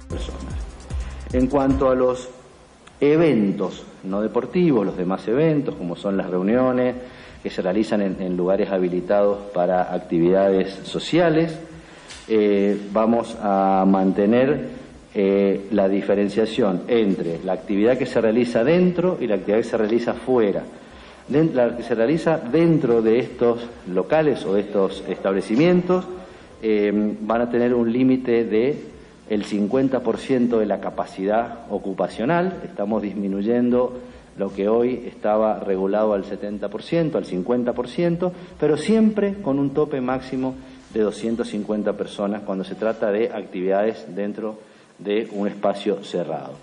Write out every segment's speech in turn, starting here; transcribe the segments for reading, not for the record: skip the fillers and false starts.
personas. En cuanto a los eventos no deportivos, los demás eventos, como son las reuniones que se realizan en lugares habilitados para actividades sociales, vamos a mantener la diferenciación entre la actividad que se realiza dentro y la actividad que se realiza fuera. La que se realiza dentro de estos locales o de estos establecimientos van a tener un límite de el 50% de la capacidad ocupacional. Estamos disminuyendo lo que hoy estaba regulado al 70%, al 50%, pero siempre con un tope máximo de 250 personas cuando se trata de actividades dentro de un espacio cerrado.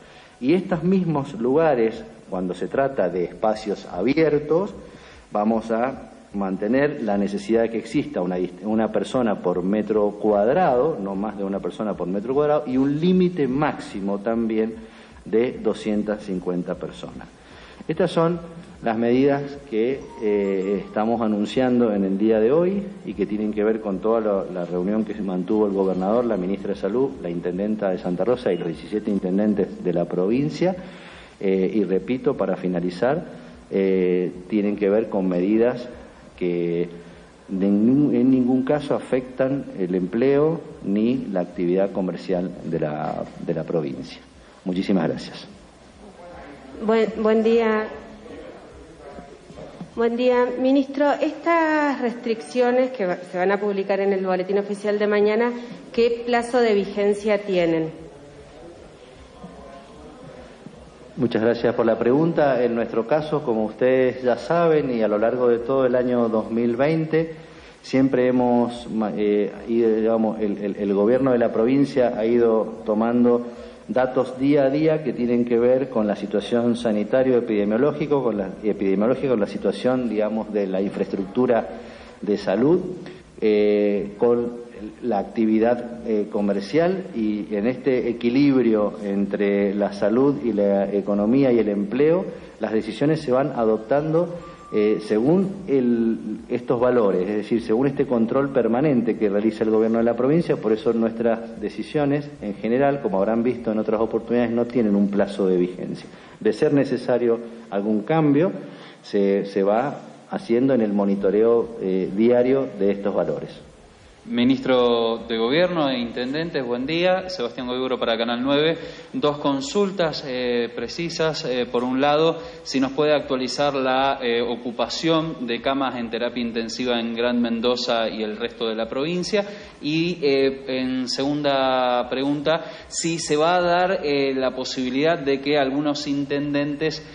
Y estos mismos lugares, cuando se trata de espacios abiertos, vamos a mantener la necesidad de que exista una persona por metro cuadrado, no más de una persona por metro cuadrado, y un límite máximo también de 250 personas. Estas son las medidas que estamos anunciando en el día de hoy y que tienen que ver con toda la reunión que mantuvo el gobernador, la ministra de Salud, la intendenta de Santa Rosa y los 17 intendentes de la provincia. Y repito, para finalizar, tienen que ver con medidas que en ningún caso afectan el empleo ni la actividad comercial de la provincia. Muchísimas gracias. Buen día. Buen día, ministro. Estas restricciones que se van a publicar en el boletín oficial de mañana, ¿qué plazo de vigencia tienen? Muchas gracias por la pregunta. En nuestro caso, como ustedes ya saben, y a lo largo de todo el año 2020, siempre hemos ido, digamos, el gobierno de la provincia ha ido tomando datos día a día que tienen que ver con la situación sanitario-epidemiológica, con la situación, digamos, de la infraestructura de salud, con la actividad comercial, y en este equilibrio entre la salud y la economía y el empleo, las decisiones se van adoptando según estos valores, es decir, según este control permanente que realiza el gobierno de la provincia. Por eso nuestras decisiones, en general, como habrán visto en otras oportunidades, no tienen un plazo de vigencia. De ser necesario algún cambio, se va haciendo en el monitoreo diario de estos valores. Ministro de Gobierno e Intendentes, buen día. Sebastián Goiburu para Canal 9. Dos consultas precisas. Por un lado, si nos puede actualizar la ocupación de camas en terapia intensiva en Gran Mendoza y el resto de la provincia. Y en segunda pregunta, si se va a dar la posibilidad de que algunos intendentes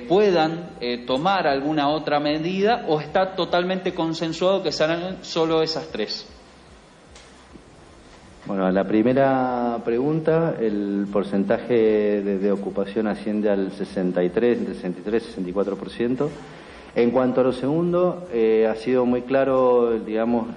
puedan tomar alguna otra medida, o está totalmente consensuado que serán solo esas tres. Bueno, a la primera pregunta, el porcentaje de ocupación asciende al 63-64%. En cuanto a lo segundo, ha sido muy claro, digamos,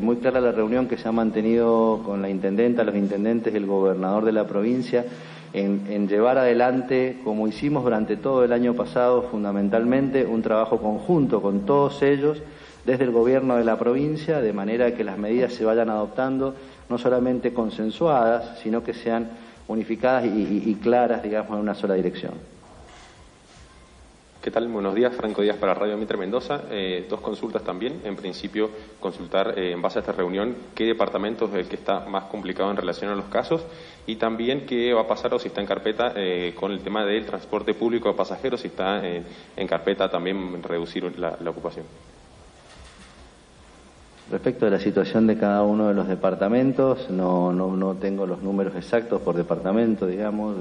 muy clara la reunión que se ha mantenido con la intendenta, los intendentes, el gobernador de la provincia, en llevar adelante, como hicimos durante todo el año pasado, fundamentalmente un trabajo conjunto con todos ellos, desde el gobierno de la provincia, de manera que las medidas se vayan adoptando, no solamente consensuadas, sino que sean unificadas y claras, digamos, en una sola dirección. ¿Qué tal? Buenos días, Franco Díaz para Radio Mitre Mendoza. Dos consultas también. En principio, consultar en base a esta reunión qué departamento es el que está más complicado en relación a los casos, y también qué va a pasar o si está en carpeta con el tema del transporte público de pasajeros, si está en carpeta también reducir la ocupación. Respecto de la situación de cada uno de los departamentos, no tengo los números exactos por departamento, digamos.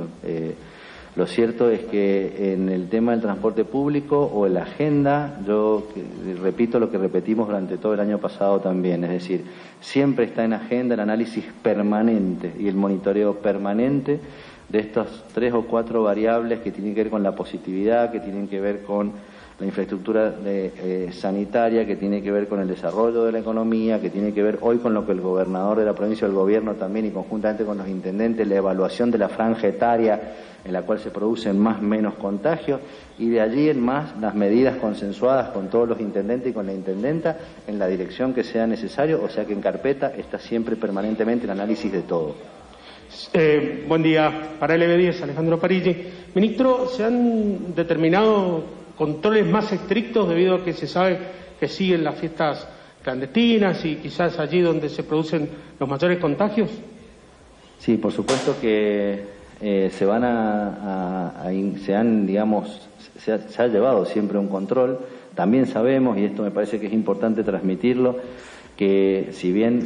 Lo cierto es que en el tema del transporte público o en la agenda, yo repito lo que repetimos durante todo el año pasado también, es decir, siempre está en agenda el análisis permanente y el monitoreo permanente de estas 3 o 4 variables que tienen que ver con la positividad, que tienen que ver con la infraestructura sanitaria, que tiene que ver con el desarrollo de la economía, que tiene que ver hoy con lo que el gobernador de la provincia, el gobierno también, y conjuntamente con los intendentes, la evaluación de la franja etaria en la cual se producen más o menos contagios, y de allí en más las medidas consensuadas con todos los intendentes y con la intendenta en la dirección que sea necesario, o sea que en carpeta está siempre permanentemente el análisis de todo. Buen día. Para LB10, Alejandro Parigi. Ministro, ¿se han determinado controles más estrictos debido a que se sabe que siguen las fiestas clandestinas y quizás allí donde se producen los mayores contagios? Sí, por supuesto que se ha llevado siempre un control. También sabemos, y esto me parece que es importante transmitirlo, que si bien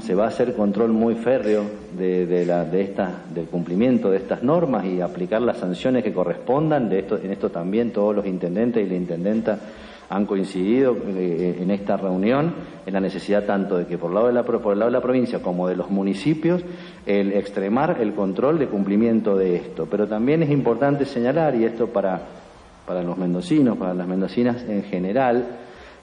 se va a hacer control muy férreo del cumplimiento de estas normas y aplicar las sanciones que correspondan, en esto también todos los intendentes y la intendenta han coincidido en esta reunión en la necesidad tanto de que por el lado de la provincia como de los municipios el extremar el control de cumplimiento de esto. Pero también es importante señalar, y esto para los mendocinos, para las mendocinas en general,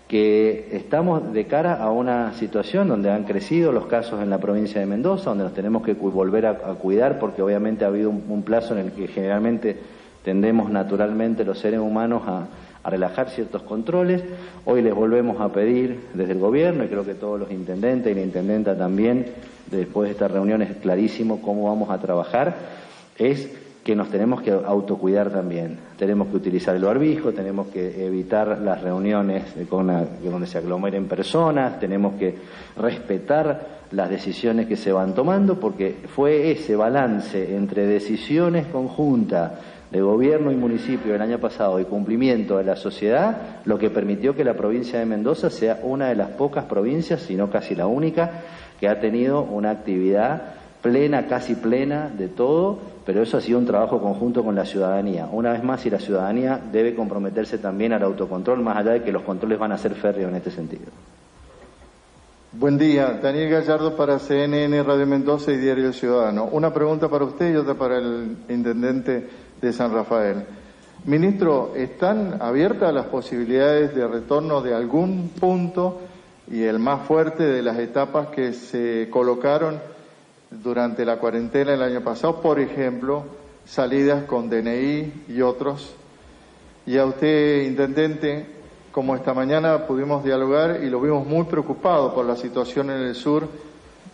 que estamos de cara a una situación donde han crecido los casos en la provincia de Mendoza, donde nos tenemos que volver a cuidar, porque obviamente ha habido un plazo en el que generalmente tendemos naturalmente los seres humanos a relajar ciertos controles. Hoy les volvemos a pedir desde el gobierno, y creo que todos los intendentes y la intendenta también, después de esta reunión es clarísimo cómo vamos a trabajar, es que nos tenemos que autocuidar también. Tenemos que utilizar el barbijo, tenemos que evitar las reuniones donde se aglomeren personas, tenemos que respetar las decisiones que se van tomando, porque fue ese balance entre decisiones conjuntas de gobierno y municipio el año pasado y cumplimiento de la sociedad lo que permitió que la provincia de Mendoza sea una de las pocas provincias, si no casi la única, que ha tenido una actividad plena, casi plena de todo, pero eso ha sido un trabajo conjunto con la ciudadanía. Una vez más, y la ciudadanía debe comprometerse también al autocontrol, más allá de que los controles van a ser férreos en este sentido. Buen día, Daniel Gallardo para CNN, Radio Mendoza y Diario Ciudadano. Una pregunta para usted y otra para el intendente de San Rafael. Ministro, ¿están abiertas las posibilidades de retorno de algún punto y el más fuerte de las etapas que se colocaron durante la cuarentena el año pasado? Por ejemplo, salidas con DNI y otros. Y a usted, intendente, como esta mañana pudimos dialogar y lo vimos muy preocupado por la situación en el sur,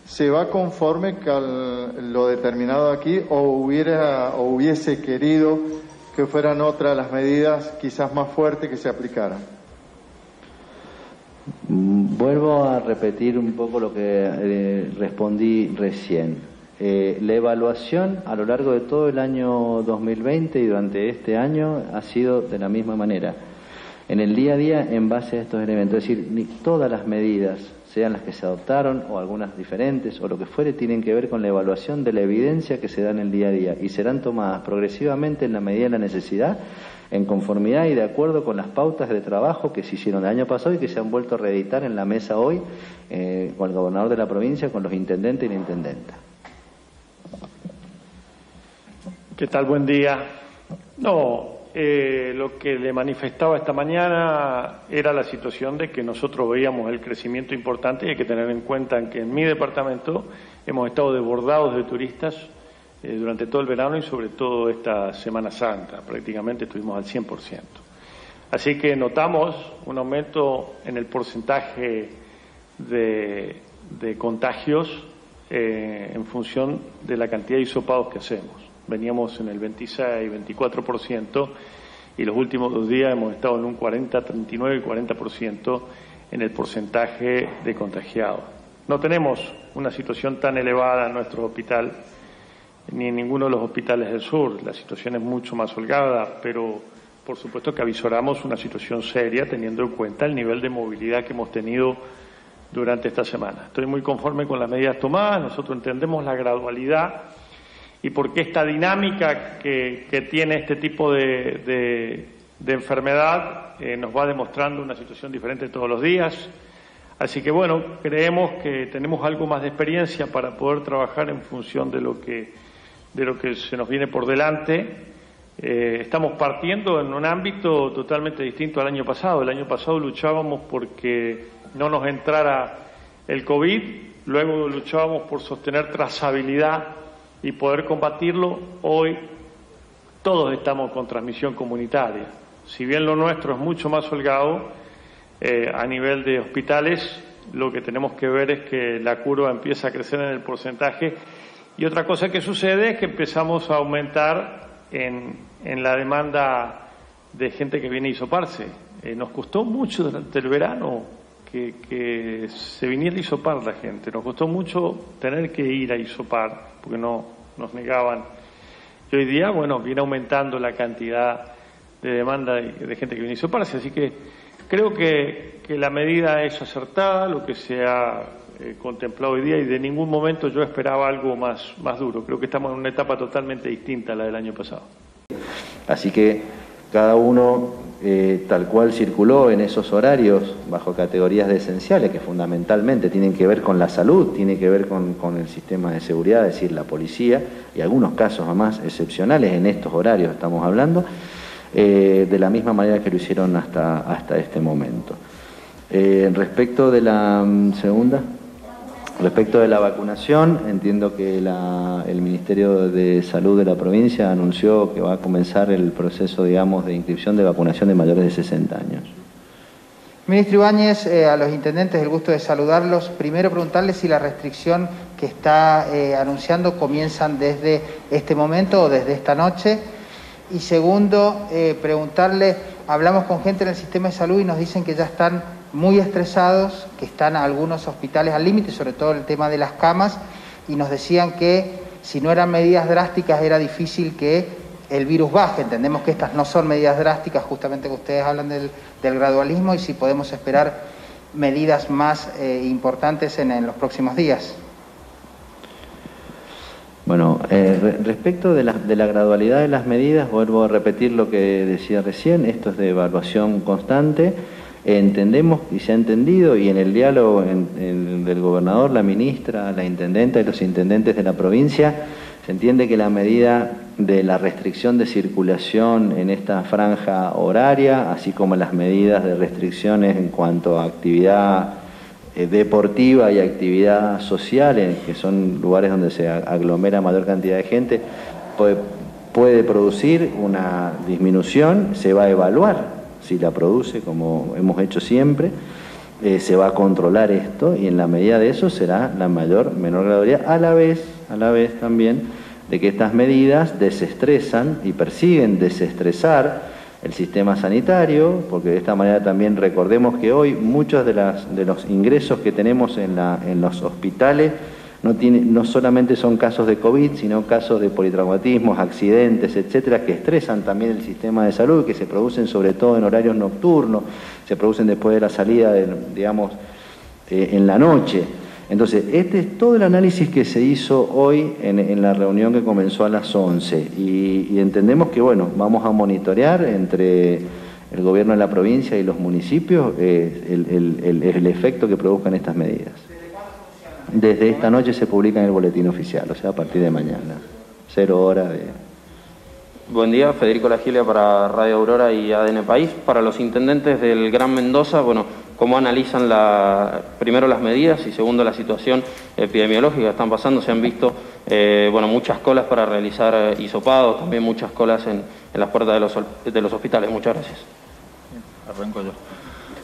¿se va conforme con lo determinado aquí o hubiese querido que fueran otras las medidas quizás más fuertes que se aplicaran? Vuelvo a repetir un poco lo que respondí recién. La evaluación a lo largo de todo el año 2020 y durante este año ha sido de la misma manera. En el día a día, en base a estos elementos, es decir, ni todas las medidas, sean las que se adoptaron o algunas diferentes o lo que fuere, tienen que ver con la evaluación de la evidencia que se da en el día a día y serán tomadas progresivamente en la medida de la necesidad, en conformidad y de acuerdo con las pautas de trabajo que se hicieron el año pasado y que se han vuelto a reeditar en la mesa hoy con el gobernador de la provincia, con los intendentes y la intendenta. ¿Qué tal? Buen día. Lo que le manifestaba esta mañana era la situación de que nosotros veíamos el crecimiento importante y hay que tener en cuenta que en mi departamento hemos estado desbordados de turistas durante todo el verano y sobre todo esta Semana Santa, prácticamente estuvimos al 100%. Así que notamos un aumento en el porcentaje de contagios en función de la cantidad de hisopados que hacemos. Veníamos en el 26-24% y los últimos 2 días hemos estado en un 39 y 40% en el porcentaje de contagiados. No tenemos una situación tan elevada en nuestro hospital ni en ninguno de los hospitales del sur. La situación es mucho más holgada, pero por supuesto que avisoramos una situación seria teniendo en cuenta el nivel de movilidad que hemos tenido durante esta semana. Estoy muy conforme con las medidas tomadas, nosotros entendemos la gradualidad y por qué esta dinámica que tiene este tipo de enfermedad nos va demostrando una situación diferente todos los días. Así que bueno, creemos que tenemos algo más de experiencia para poder trabajar en función de lo que se nos viene por delante. Estamos partiendo en un ámbito totalmente distinto al año pasado. El año pasado luchábamos porque no nos entrara el COVID, luego luchábamos por sostener trazabilidad y poder combatirlo. Hoy todos estamos con transmisión comunitaria. Si bien lo nuestro es mucho más holgado, a nivel de hospitales lo que tenemos que ver es que la curva empieza a crecer en el porcentaje Y otra cosa que sucede es que empezamos a aumentar en la demanda de gente que viene a hisoparse. Nos costó mucho durante el verano que se viniera a hisopar la gente. Nos costó mucho tener que ir a hisopar porque no nos negaban. Y hoy día, bueno, viene aumentando la cantidad de demanda de gente que viene a hisoparse. Así que creo que la medida es acertada, lo que se ha contemplado hoy día, y de ningún momento yo esperaba algo más duro. Creo que estamos en una etapa totalmente distinta a la del año pasado. Así que cada uno, tal cual circuló en esos horarios, bajo categorías de esenciales, que fundamentalmente tienen que ver con la salud, tiene que ver con el sistema de seguridad, es decir, la policía, y algunos casos además excepcionales en estos horarios estamos hablando, de la misma manera que lo hicieron hasta este momento. Respecto de la segunda... Respecto de la vacunación, entiendo que el Ministerio de Salud de la provincia anunció que va a comenzar el proceso, digamos, de inscripción de vacunación de mayores de 60 años. Ministro Ibáñez, a los intendentes el gusto de saludarlos. Primero preguntarles si la restricción que está anunciando comienzan desde este momento o desde esta noche. Y segundo, preguntarle, hablamos con gente en el sistema de salud y nos dicen que ya están muy estresados, que están algunos hospitales al límite, sobre todo el tema de las camas, y nos decían que si no eran medidas drásticas era difícil que el virus baje. Entendemos que estas no son medidas drásticas, justamente que ustedes hablan del gradualismo, y si podemos esperar medidas más importantes en los próximos días. Bueno, respecto de la gradualidad de las medidas, vuelvo a repetir lo que decía recién, esto es de evaluación constante. Entendemos y se ha entendido, y en el diálogo del gobernador, la ministra, la intendenta y los intendentes de la provincia, se entiende que la medida de la restricción de circulación en esta franja horaria, así como las medidas de restricciones en cuanto a actividad deportiva y actividad social, que son lugares donde se aglomera mayor cantidad de gente, puede producir una disminución. Se va a evaluar si la produce, como hemos hecho siempre, se va a controlar esto, y en la medida de eso será la menor gradualidad, a la vez también de que estas medidas desestresan y persiguen desestresar el sistema sanitario, porque de esta manera también recordemos que hoy muchos de los ingresos que tenemos en los hospitales no solamente son casos de COVID, sino casos de politraumatismos, accidentes, etcétera, que estresan también el sistema de salud, que se producen sobre todo en horarios nocturnos, se producen después de la salida, digamos, en la noche. Entonces, este es todo el análisis que se hizo hoy en la reunión que comenzó a las 11, y entendemos que, bueno, vamos a monitorear entre el gobierno de la provincia y los municipios el efecto que produzcan estas medidas. Desde esta noche se publica en el boletín oficial, o sea, a partir de mañana, 0 hora de... Buen día, Federico Lagilia para Radio Aurora y ADN País. Para los intendentes del Gran Mendoza, bueno, ¿cómo analizan primero las medidas y segundo la situación epidemiológica que están pasando? Se han visto bueno, muchas colas para realizar hisopados, también muchas colas en las puertas de los hospitales. Muchas gracias. Arranco yo.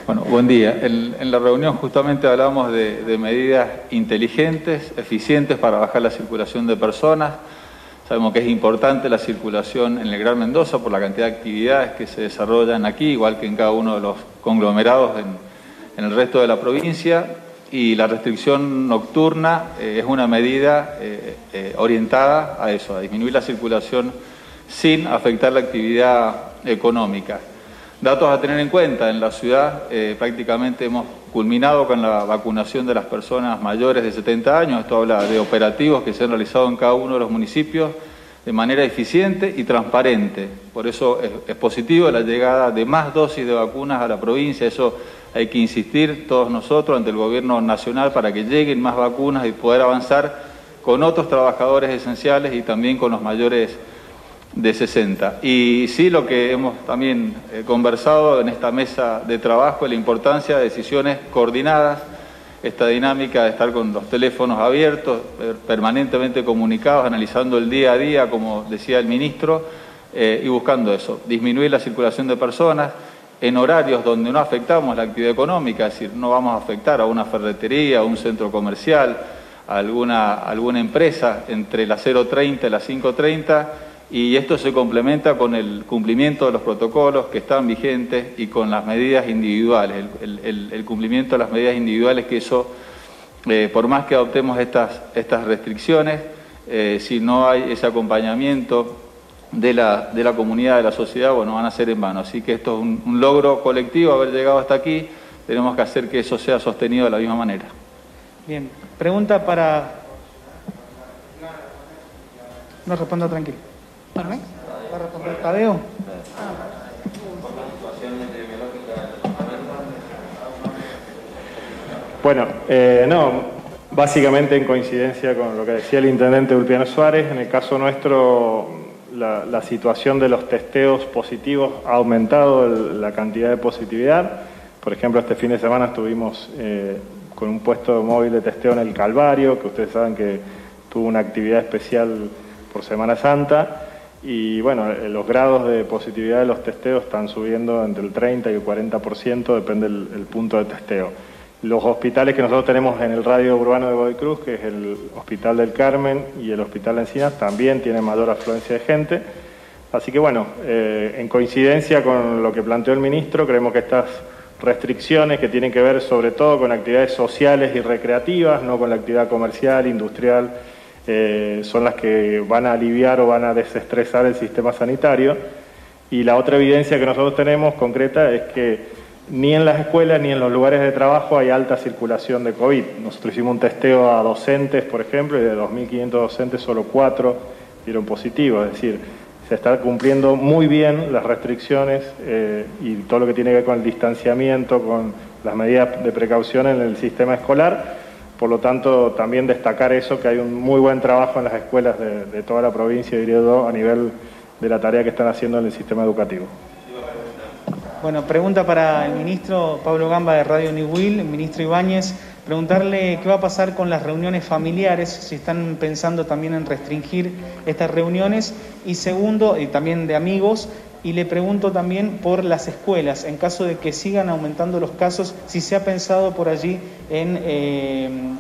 Bueno, buen día. En la reunión justamente hablamos de medidas inteligentes, eficientes para bajar la circulación de personas. Sabemos que es importante la circulación en el Gran Mendoza por la cantidad de actividades que se desarrollan aquí, igual que en cada uno de los conglomerados en el resto de la provincia, y la restricción nocturna es una medida orientada a eso, a disminuir la circulación sin afectar la actividad económica. Datos a tener en cuenta: en la ciudad prácticamente hemos culminado con la vacunación de las personas mayores de 70 años. Esto habla de operativos que se han realizado en cada uno de los municipios de manera eficiente y transparente. Por eso es positivo la llegada de más dosis de vacunas a la provincia. Eso hay que insistir todos nosotros ante el gobierno nacional para que lleguen más vacunas y poder avanzar con otros trabajadores esenciales y también con los mayores de 60. Y sí, lo que hemos también conversado en esta mesa de trabajo es la importancia de decisiones coordinadas, esta dinámica de estar con los teléfonos abiertos, permanentemente comunicados, analizando el día a día, como decía el ministro, y buscando eso, disminuir la circulación de personas en horarios donde no afectamos la actividad económica, es decir, no vamos a afectar a una ferretería, a un centro comercial, alguna empresa entre las 0:30 y las 5:30, y esto se complementa con el cumplimiento de los protocolos que están vigentes y con las medidas individuales, el cumplimiento de las medidas individuales, que eso, por más que adoptemos estas restricciones, si no hay ese acompañamiento de la comunidad, de la sociedad, bueno, van a ser en vano. Así que esto es un logro colectivo haber llegado hasta aquí. Tenemos que hacer que eso sea sostenido de la misma manera. Bien, pregunta para... No, responda tranquilo. ¿Va a responder Tadeo? Bueno, no, básicamente en coincidencia con lo que decía el intendente Ulpiano Suárez, en el caso nuestro la situación de los testeos positivos ha aumentado la cantidad de positividad. Por ejemplo, este fin de semana estuvimos con un puesto móvil de testeo en el Calvario, que ustedes saben que tuvo una actividad especial por Semana Santa, y bueno, los grados de positividad de los testeos están subiendo entre el 30 y el 40%, depende del punto de testeo. Los hospitales que nosotros tenemos en el radio urbano de Godoy Cruz, que es el Hospital del Carmen y el Hospital de Encinas, también tienen mayor afluencia de gente. Así que bueno, en coincidencia con lo que planteó el ministro, creemos que estas restricciones que tienen que ver sobre todo con actividades sociales y recreativas, no con la actividad comercial, industrial, son las que van a aliviar o van a desestresar el sistema sanitario. Y la otra evidencia que nosotros tenemos concreta es que ni en las escuelas ni en los lugares de trabajo hay alta circulación de COVID. Nosotros hicimos un testeo a docentes, por ejemplo, y de 2.500 docentes solo 4 dieron positivo. Es decir, se están cumpliendo muy bien las restricciones y todo lo que tiene que ver con el distanciamiento, con las medidas de precaución en el sistema escolar. Por lo tanto, también destacar eso, que hay un muy buen trabajo en las escuelas de toda la provincia, diría yo, a nivel de la tarea que están haciendo en el sistema educativo. Bueno, pregunta para el ministro Pablo Gamba de Radio Niwil, el ministro Ibáñez, preguntarle qué va a pasar con las reuniones familiares, si están pensando también en restringir estas reuniones, y segundo, y también de amigos, y le pregunto también por las escuelas, en caso de que sigan aumentando los casos, si se ha pensado por allí en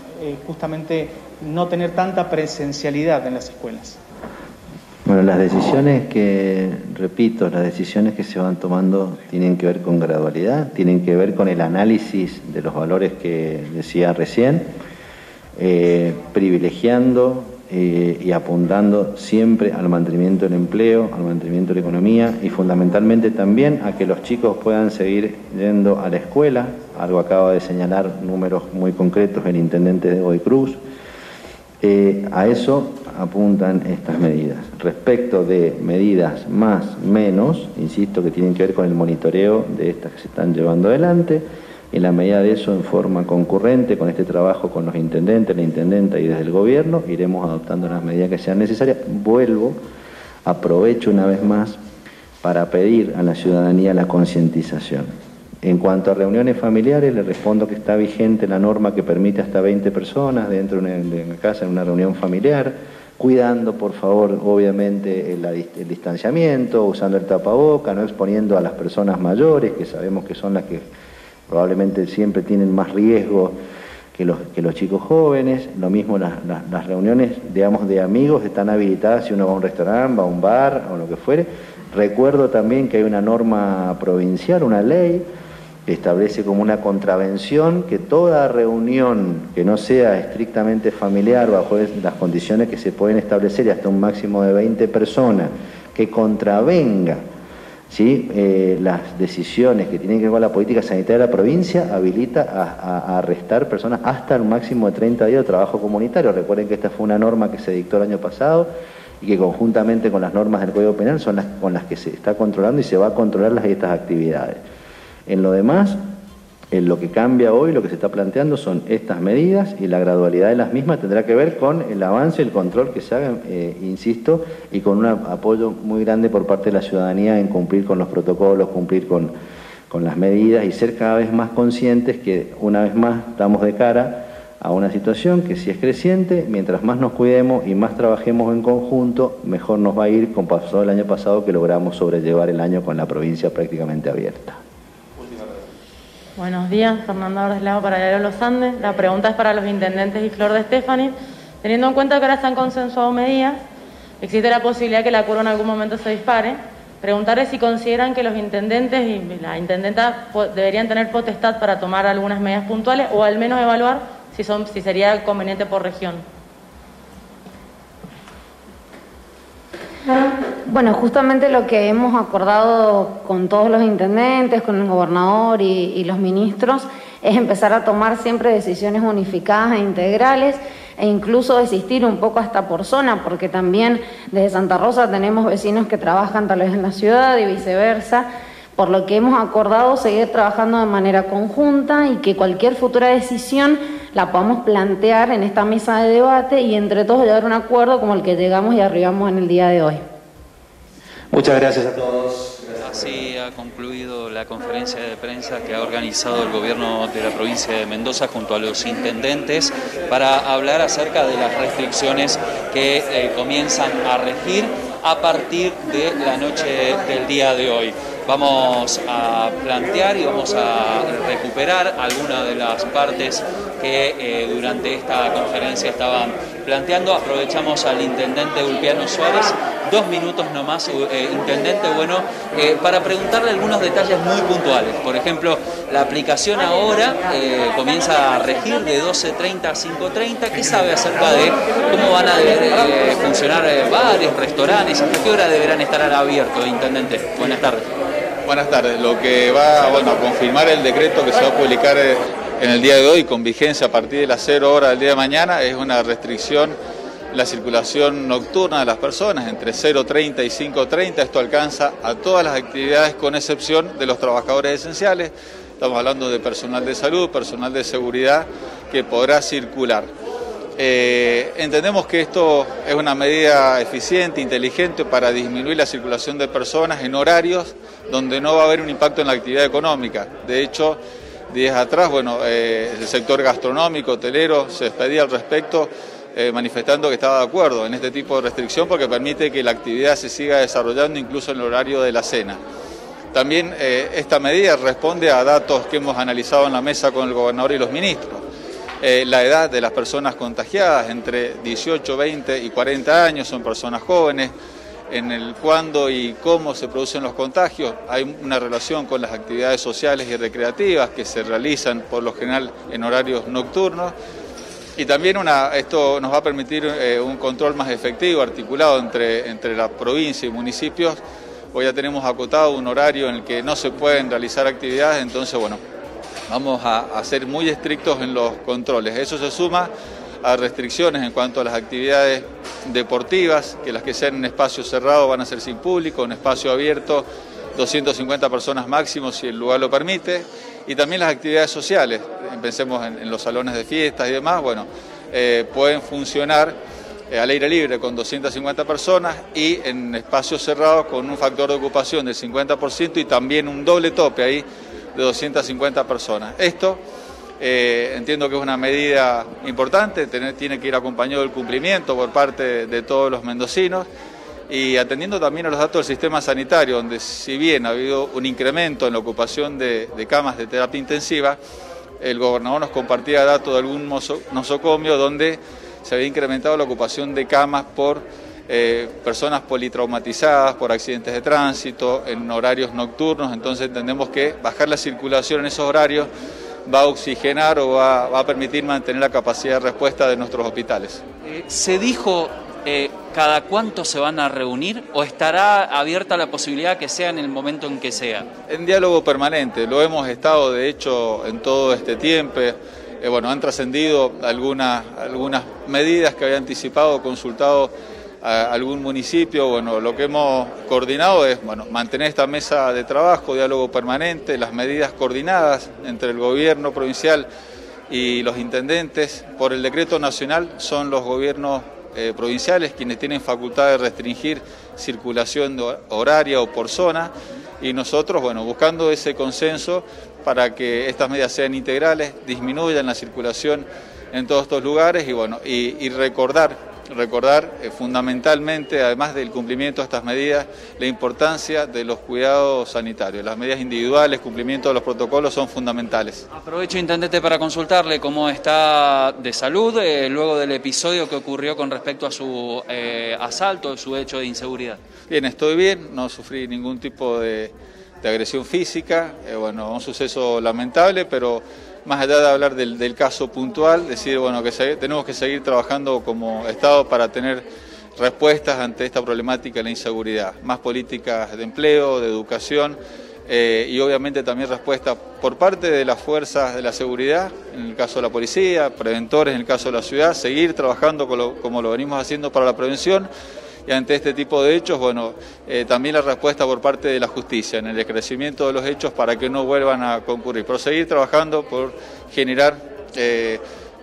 justamente no tener tanta presencialidad en las escuelas. Bueno, las decisiones que se van tomando tienen que ver con gradualidad, tienen que ver con el análisis de los valores que decía recién, privilegiando y apuntando siempre al mantenimiento del empleo, al mantenimiento de la economía y fundamentalmente también a que los chicos puedan seguir yendo a la escuela. Algo acaba de señalar números muy concretos el intendente de Godoy Cruz. A eso apuntan estas medidas. Respecto de medidas más, menos, insisto que tienen que ver con el monitoreo de estas que se están llevando adelante, en la medida de eso, en forma concurrente, con este trabajo con los intendentes, la intendenta y desde el gobierno, iremos adoptando las medidas que sean necesarias. Aprovecho una vez más para pedir a la ciudadanía la concientización. En cuanto a reuniones familiares, le respondo que está vigente la norma que permite hasta 20 personas dentro de una casa en una reunión familiar, cuidando, por favor, obviamente, el distanciamiento, usando el tapaboca, no exponiendo a las personas mayores, que sabemos que son las que probablemente siempre tienen más riesgo que los chicos jóvenes. Lo mismo las reuniones, digamos, de amigos están habilitadas si uno va a un restaurante, va a un bar o lo que fuere. Recuerdo también que hay una norma provincial, una ley, que establece como una contravención que toda reunión que no sea estrictamente familiar bajo las condiciones que se pueden establecer y hasta un máximo de 20 personas que contravenga, ¿sí?, las decisiones que tienen que ver con la política sanitaria de la provincia, habilita a arrestar personas hasta un máximo de 30 días de trabajo comunitario. Recuerden que esta fue una norma que se dictó el año pasado y que conjuntamente con las normas del Código Penal son las con las que se está controlando y se va a controlar estas actividades. En lo demás, en lo que cambia hoy, lo que se está planteando son estas medidas y la gradualidad de las mismas tendrá que ver con el avance y el control que se haga, insisto, y con un apoyo muy grande por parte de la ciudadanía en cumplir con los protocolos, cumplir con las medidas y ser cada vez más conscientes que una vez más estamos de cara a una situación que si es creciente, mientras más nos cuidemos y más trabajemos en conjunto, mejor nos va a ir, como pasó el año pasado, que logramos sobrellevar el año con la provincia prácticamente abierta. Buenos días, Fernanda Ordeslao para Diario Los Andes. La pregunta es para los intendentes y Flor de Estefani. Teniendo en cuenta que ahora se han consensuado medidas, existe la posibilidad que la curva en algún momento se dispare. Preguntarles si consideran que los intendentes y la intendenta deberían tener potestad para tomar algunas medidas puntuales o al menos evaluar si sería conveniente por región. Bueno, justamente lo que hemos acordado con todos los intendentes, con el gobernador y los ministros, es empezar a tomar siempre decisiones unificadas e integrales e incluso existir un poco hasta por zona, porque también desde Santa Rosa tenemos vecinos que trabajan tal vez en la ciudad y viceversa, por lo que hemos acordado seguir trabajando de manera conjunta y que cualquier futura decisión la podamos plantear en esta mesa de debate y entre todos llegar a un acuerdo como el que llegamos y arribamos en el día de hoy. Muchas gracias a todos. Así ha concluido la conferencia de prensa que ha organizado el gobierno de la provincia de Mendoza junto a los intendentes para hablar acerca de las restricciones que comienzan a regir a partir de la noche del día de hoy. Vamos a plantear y vamos a recuperar algunas de las partes que durante esta conferencia estaban planteando. Aprovechamos al intendente Ulpiano Suárez, 2 minutos nomás, intendente, para preguntarle algunos detalles muy puntuales. Por ejemplo, la aplicación ahora comienza a regir de 12:30 a 5:30. ¿Qué sabe acerca de cómo van a funcionar bares, restaurantes? ¿Hasta qué hora deberán estar abiertos, intendente? Buenas tardes. Buenas tardes. Lo que va a confirmar el decreto que se va a publicar en el día de hoy con vigencia a partir de las 0 horas del día de mañana es una restricción la circulación nocturna de las personas entre 0:30 y 5:30. Esto alcanza a todas las actividades con excepción de los trabajadores esenciales. Estamos hablando de personal de salud, personal de seguridad que podrá circular. Entendemos que esto es una medida eficiente, inteligente para disminuir la circulación de personas en horarios donde no va a haber un impacto en la actividad económica. De hecho, días atrás, el sector gastronómico, hotelero, se despedía al respecto manifestando que estaba de acuerdo en este tipo de restricción porque permite que la actividad se siga desarrollando incluso en el horario de la cena. También esta medida responde a datos que hemos analizado en la mesa con el gobernador y los ministros. La edad de las personas contagiadas, entre 18, 20 y 40 años, son personas jóvenes. En el cuándo y cómo se producen los contagios hay una relación con las actividades sociales y recreativas que se realizan por lo general en horarios nocturnos. Y también esto nos va a permitir un control más efectivo, articulado entre la provincia y municipios. Hoy ya tenemos acotado un horario en el que no se pueden realizar actividades, entonces vamos a ser muy estrictos en los controles. Eso se suma a restricciones en cuanto a las actividades deportivas, que las que sean en espacio cerrado van a ser sin público, en espacio abierto 250 personas máximo si el lugar lo permite, y también las actividades sociales, pensemos en los salones de fiestas y demás, pueden funcionar al aire libre con 250 personas y en espacios cerrados con un factor de ocupación del 50% y también un doble tope ahí de 250 personas. Esto entiendo que es una medida importante, tiene que ir acompañado del cumplimiento por parte de todos los mendocinos y atendiendo también a los datos del sistema sanitario, donde si bien ha habido un incremento en la ocupación de camas de terapia intensiva, el gobernador nos compartía datos de algún nosocomio donde se había incrementado la ocupación de camas por personas politraumatizadas, por accidentes de tránsito, en horarios nocturnos. Entonces entendemos que bajar la circulación en esos horarios va a oxigenar o va a permitir mantener la capacidad de respuesta de nuestros hospitales. ¿Se dijo cada cuánto se van a reunir o estará abierta la posibilidad que sea en el momento en que sea? En diálogo permanente, lo hemos estado de hecho en todo este tiempo. Han trascendido algunas medidas que había anticipado, consultado a algún municipio. Lo que hemos coordinado es mantener esta mesa de trabajo, diálogo permanente, las medidas coordinadas entre el gobierno provincial y los intendentes. Por el decreto nacional son los gobiernos provinciales quienes tienen facultad de restringir circulación horaria o por zona y nosotros, buscando ese consenso para que estas medidas sean integrales, disminuyan la circulación en todos estos lugares y recordar recordar fundamentalmente, además del cumplimiento de estas medidas, la importancia de los cuidados sanitarios. Las medidas individuales, cumplimiento de los protocolos son fundamentales. Aprovecho, intendente, para consultarle cómo está de salud luego del episodio que ocurrió con respecto a su asalto, su hecho de inseguridad. Bien, estoy bien, no sufrí ningún tipo de agresión física, bueno, un suceso lamentable, pero más allá de hablar del caso puntual, decir bueno que tenemos que seguir trabajando como Estado para tener respuestas ante esta problemática de la inseguridad, más políticas de empleo, de educación y obviamente también respuesta por parte de las fuerzas de la seguridad, en el caso de la policía, preventores en el caso de la ciudad, seguir trabajando como lo venimos haciendo para la prevención. Y ante este tipo de hechos, bueno, también la respuesta por parte de la justicia en el esclarecimiento de los hechos para que no vuelvan a concurrir. Pero seguir trabajando por generar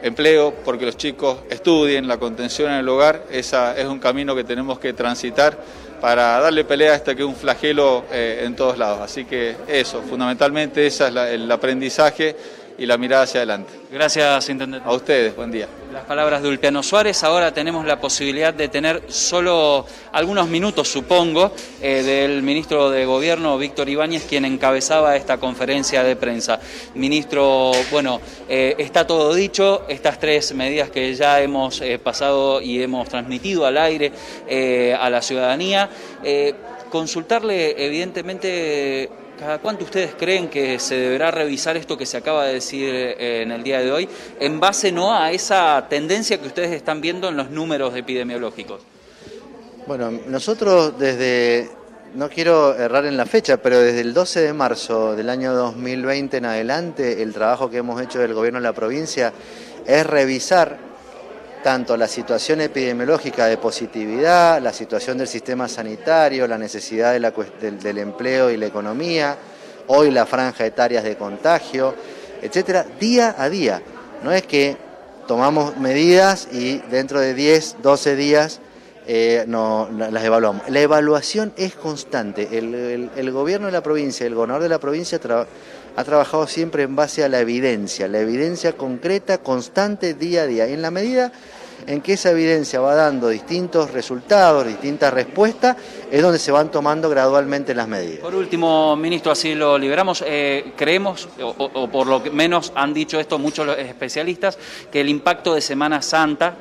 empleo, porque los chicos estudien, la contención en el hogar, esa es un camino que tenemos que transitar para darle pelea a este que es un flagelo en todos lados. Así que eso, fundamentalmente ese es el aprendizaje y la mirada hacia adelante. Gracias, intendente. A ustedes, buen día. Las palabras de Ulpiano Suárez. Ahora tenemos la posibilidad de tener solo algunos minutos, supongo, del ministro de Gobierno, Víctor Ibáñez, quien encabezaba esta conferencia de prensa. Ministro, bueno, está todo dicho, estas tres medidas que ya hemos pasado y hemos transmitido al aire a la ciudadanía. Consultarle, evidentemente, ¿cada cuánto ustedes creen que se deberá revisar esto que se acaba de decir en el día de hoy, en base no a esa tendencia que ustedes están viendo en los números epidemiológicos? Bueno, nosotros no quiero errar en la fecha, pero desde el 12 de marzo del año 2020 en adelante, el trabajo que hemos hecho del gobierno de la provincia es revisar tanto la situación epidemiológica de positividad, la situación del sistema sanitario, la necesidad del empleo y la economía, hoy la franja etaria de contagio, etcétera, día a día. No es que tomamos medidas y dentro de 10, 12 días las evaluamos. La evaluación es constante. El gobierno de la provincia, el gobernador de la provincia ha trabajado siempre en base a la evidencia concreta, constante, día a día. En la medida en que esa evidencia va dando distintos resultados, distintas respuestas, es donde se van tomando gradualmente las medidas. Por último, ministro, así lo liberamos. Creemos, o por lo menos han dicho esto muchos especialistas, que el impacto de Semana Santa,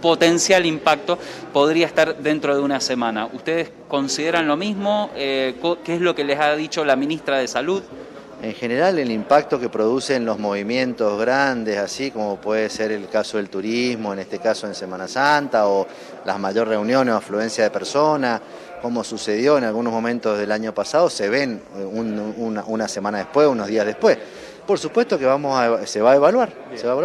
potencial impacto, podría estar dentro de una semana. ¿Ustedes consideran lo mismo? ¿Qué es lo que les ha dicho la ministra de Salud? En general, el impacto que producen los movimientos grandes, así como puede ser el caso del turismo, en este caso en Semana Santa, o las mayores reuniones o afluencia de personas, como sucedió en algunos momentos del año pasado, se ven una semana después, unos días después. Por supuesto que se va a evaluar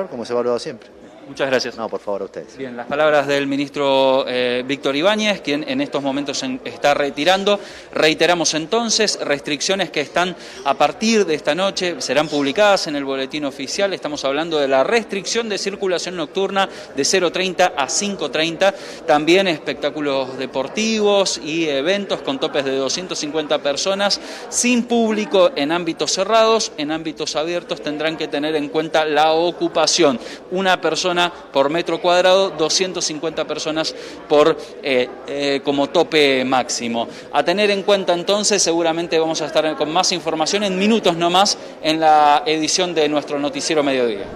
como se ha evaluado siempre. Muchas gracias. No, por favor, a ustedes. Bien, las palabras del ministro Víctor Ibáñez, quien en estos momentos está retirando. Reiteramos entonces, restricciones que están a partir de esta noche, serán publicadas en el boletín oficial. Estamos hablando de la restricción de circulación nocturna de 0:30 a 5:30. También espectáculos deportivos y eventos con topes de 250 personas, sin público en ámbitos cerrados. En ámbitos abiertos tendrán que tener en cuenta la ocupación. Una persona por metro cuadrado, 250 personas como tope máximo. A tener en cuenta entonces, seguramente vamos a estar con más información en minutos nomás en la edición de nuestro Noticiero Mediodía.